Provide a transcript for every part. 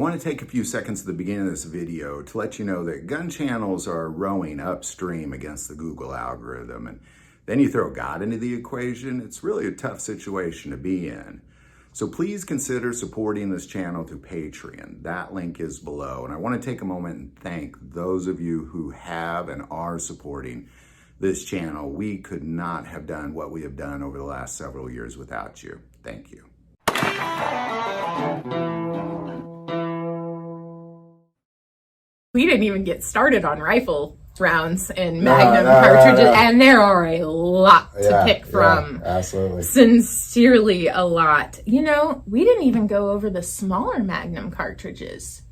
want to take a few seconds at the beginning of this video to let you know that gun channels are rowing upstream against the Google algorithm. And then you throw God into the equation, it's really a tough situation to be in. So please consider supporting this channel through Patreon. That link is below. And I want to take a moment and thank those of you who have and are supporting this channel. We could not have done what we have done over the last several years without you. Thank you. We didn't even get started on rifle rounds and magnum cartridges, and there are a lot to pick from. Absolutely. Sincerely, a lot. You know, we didn't even go over the smaller magnum cartridges.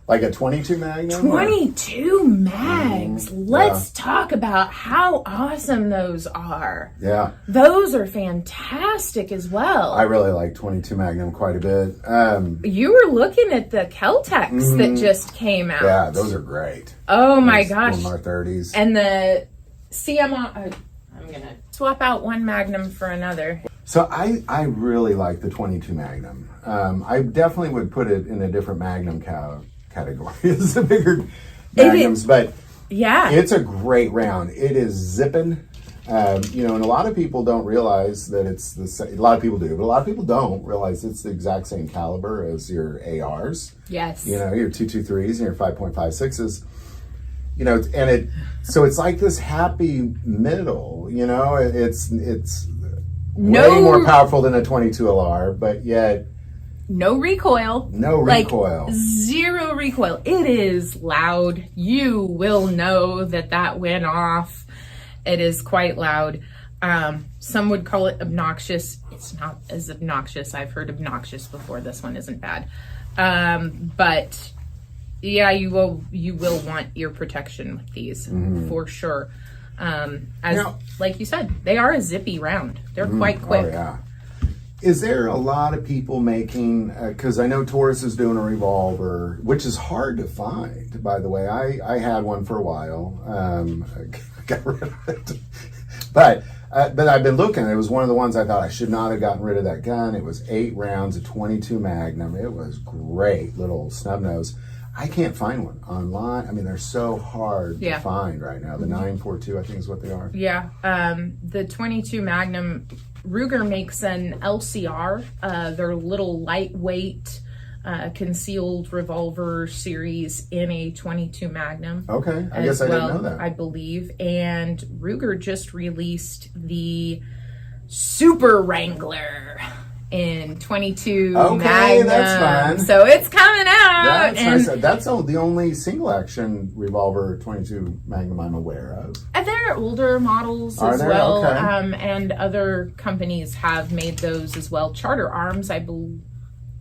Like a 22 Magnum? 22 mags. Let's talk about how awesome those are. Yeah. Those are fantastic as well. I really like 22 Magnum quite a bit. You were looking at the Kel-Tecs that just came out. Yeah, those are great. Oh my gosh. MR30s. And the CMR, I'm going to swap out one Magnum for another. So I really like the 22 Magnum. I definitely would put it in a different Magnum category. It's the bigger Magnums, but yeah, it's a great round. It is zipping, you know, and a lot of people don't realize that it's the same. A lot of people do, but a lot of people don't realize it's the exact same caliber as your ARs. Yes. You know, your 223s and your 5.56s. You know, and so it's like this happy middle. You know, it's way more powerful than a 22 LR, but yet. No recoil. No recoil. Like, zero recoil. It is loud. You will know that went off. It is quite loud. Some would call it obnoxious. It's not as obnoxious. I've heard obnoxious before. This one isn't bad. But yeah, you will want ear protection with these for sure. Like you said, they are a zippy round. They're quite quick. Oh, yeah. Is there a lot of people making, because I know Taurus is doing a revolver, which is hard to find, by the way. I had one for a while. I got rid of it. But I've been looking. It was one of the ones I thought I should not have gotten rid of that gun. It was 8 rounds of 22 Magnum. It was great, little snub nose. I can't find one online. I mean, they're so hard to find right now. The 942, I think, is what they are. Yeah. The 22 Magnum, Ruger makes an LCR. They're little lightweight concealed revolver series in a 22 Magnum. Okay. I guess I didn't know that. I believe. And Ruger just released the Super Wrangler in 22 Magnum. That's fine. So it's coming out. That's nice. That's the only single action revolver 22 Magnum I'm aware of. And there are older models as well. Okay. And other companies have made those as well. Charter Arms, I believe.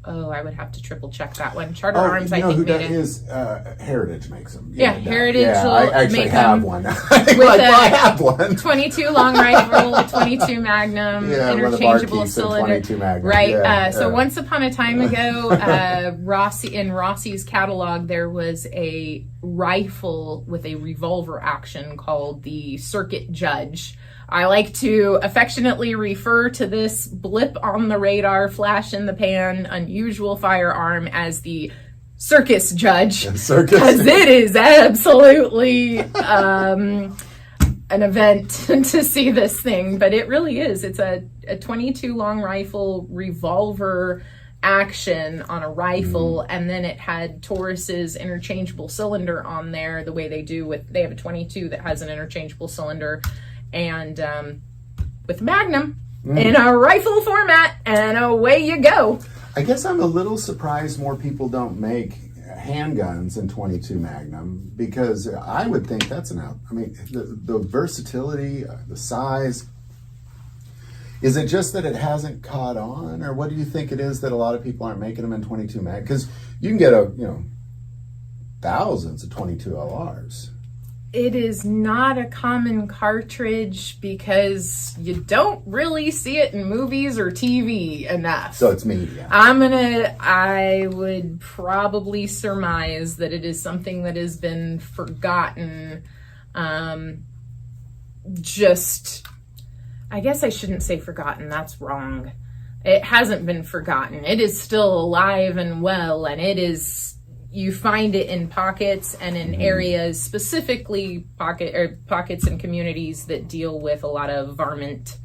Oh, I would have to triple check that one. Charter Arms, I think, made it. Heritage makes them. Yeah, Heritage will I actually make have them one. I have one. 22 long rifle, 22 Magnum, interchangeable cylinder. 22 Magnum. Right. So once upon a time ago, in Rossi's catalog, there was a rifle with a revolver action called the Circuit Judge. I like to affectionately refer to this blip on the radar, flash in the pan, unusual firearm as the Circus Judge. Because it is absolutely an event to see this thing. But it really is. It's a 22 long rifle revolver action on a rifle, and then it had Taurus's interchangeable cylinder on there, the way they do they have a 22 that has an interchangeable cylinder. And with Magnum in a rifle format, and away you go. I guess I'm a little surprised more people don't make handguns in 22 Magnum, because I would think that's I mean, the versatility, the size. Is it just that it hasn't caught on, or what do you think it is that a lot of people aren't making them in 22 Magnum? Because you can get thousands of 22 LRs. It is not a common cartridge because you don't really see it in movies or TV enough. So it's media. I would probably surmise that it is something that has been forgotten. I guess I shouldn't say forgotten. That's wrong. It hasn't been forgotten. It is still alive and well, and it is you find it in pockets and in areas, specifically pockets and communities that deal with a lot of varmint,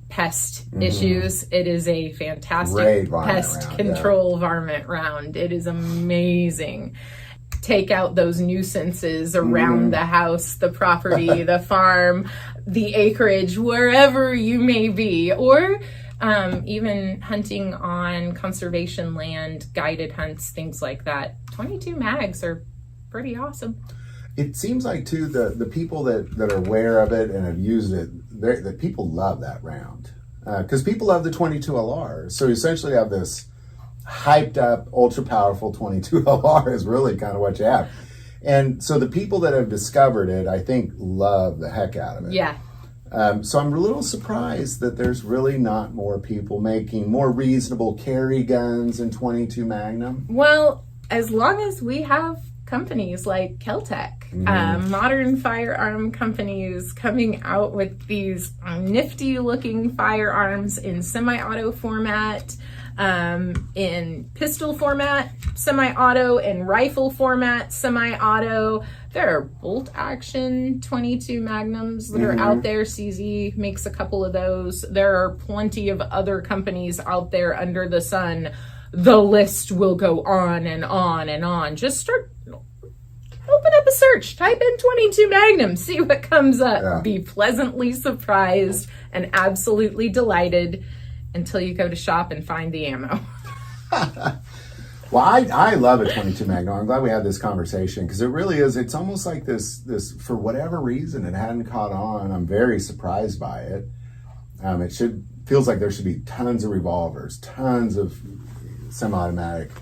pest issues. It is a fantastic pest control varmint round. It is amazing. Take out those nuisances around the house, the property, the farm, the acreage, wherever you may be, or even hunting on conservation land, guided hunts, things like that. 22 mags are pretty awesome. It seems like too the people that are aware of it and have used it, the people love that round because people love the 22 LR. So you essentially have this hyped up, ultra powerful 22 LR is really kind of what you have. And so the people that have discovered it, I think, love the heck out of it. Yeah. So I'm a little surprised that there's really not more people making more reasonable carry guns in 22 Magnum. Well, as long as we have companies like Keltec, modern firearm companies coming out with these nifty looking firearms in semi-auto format, in pistol format, semi-auto, and rifle format, semi-auto. There are bolt action 22 Magnums that are out there. CZ makes a couple of those. There are plenty of other companies out there under the sun. The list will go on and on and on. Just open up a search, type in 22 Magnum, see what comes up. Yeah. Be pleasantly surprised and absolutely delighted until you go to shop and find the ammo. Well, I love a 22 Magnum. I'm glad we had this conversation because it really is. It's almost like this for whatever reason it hadn't caught on. I'm very surprised by it. Feels like there should be tons of revolvers, tons of semi-automatic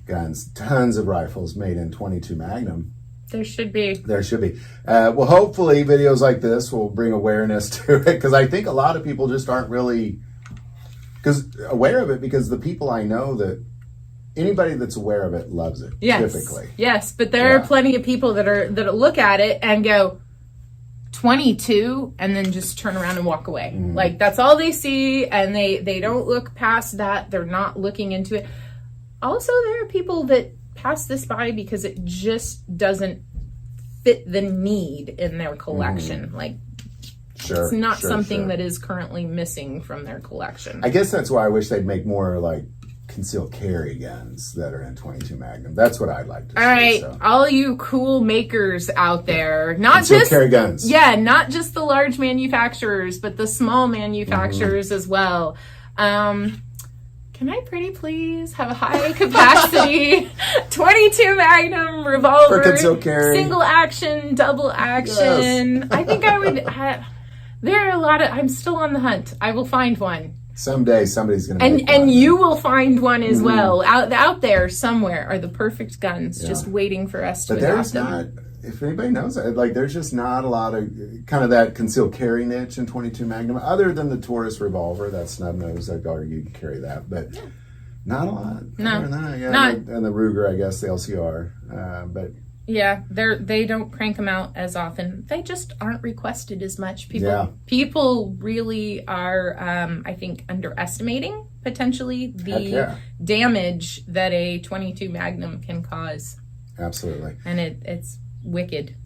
guns, tons of rifles made in 22 Magnum. There should be. There should be. Well, hopefully videos like this will bring awareness to it because I think a lot of people just aren't really aware of it because the people I know that anybody that's aware of it loves it. Yes. Typically. Yes, but there are plenty of people that look at it and go 22 and then just turn around and walk away. Like that's all they see and they don't look past that. They're not looking into it. Also, there are people that pass this by because it just doesn't fit the need in their collection. Like it's not something that is currently missing from their collection. I guess that's why I wish they'd make more like concealed carry guns that are in 22 Magnum. That's what I'd like to see. All right, all you cool makers out there, not concealed just carry guns. Yeah, not just the large manufacturers, but the small manufacturers as well. Can I pretty please have a high capacity 22 Magnum revolver, for concealed carry, single action, double action? Yes. I think I would. There are a lot of. I'm still on the hunt. I will find one. Someday somebody's going to make one. And you will find one as well. Out there somewhere are the perfect guns just waiting for us to adopt them. But there's not, if anybody knows it, like there's just not a lot of kind of that concealed carry niche in 22 Magnum other than the Taurus revolver. That snub nose, I'd argue you can carry that. But not a lot. No. And the Ruger, I guess, the LCR. But yeah, they don't crank them out as often. They just aren't requested as much. People really are, I think, underestimating potentially the damage that a 22 Magnum can cause. Absolutely. And it's wicked.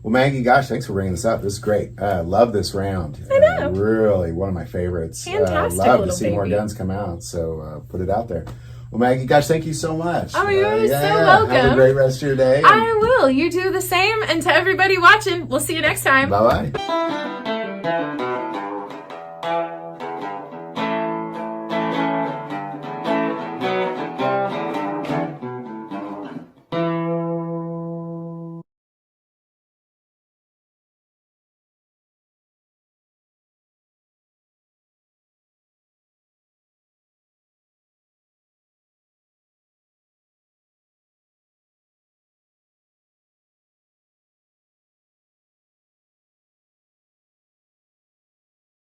Well, Maggie, gosh, thanks for bringing this up. This is great. Love this round. I know. Really one of my favorites. Fantastic. Love to see more guns come out. So put it out there. Well, Maggie, gosh, thank you so much. Oh, you're so welcome. Have a great rest of your day. I will. You do the same. And to everybody watching, we'll see you next time. Bye-bye.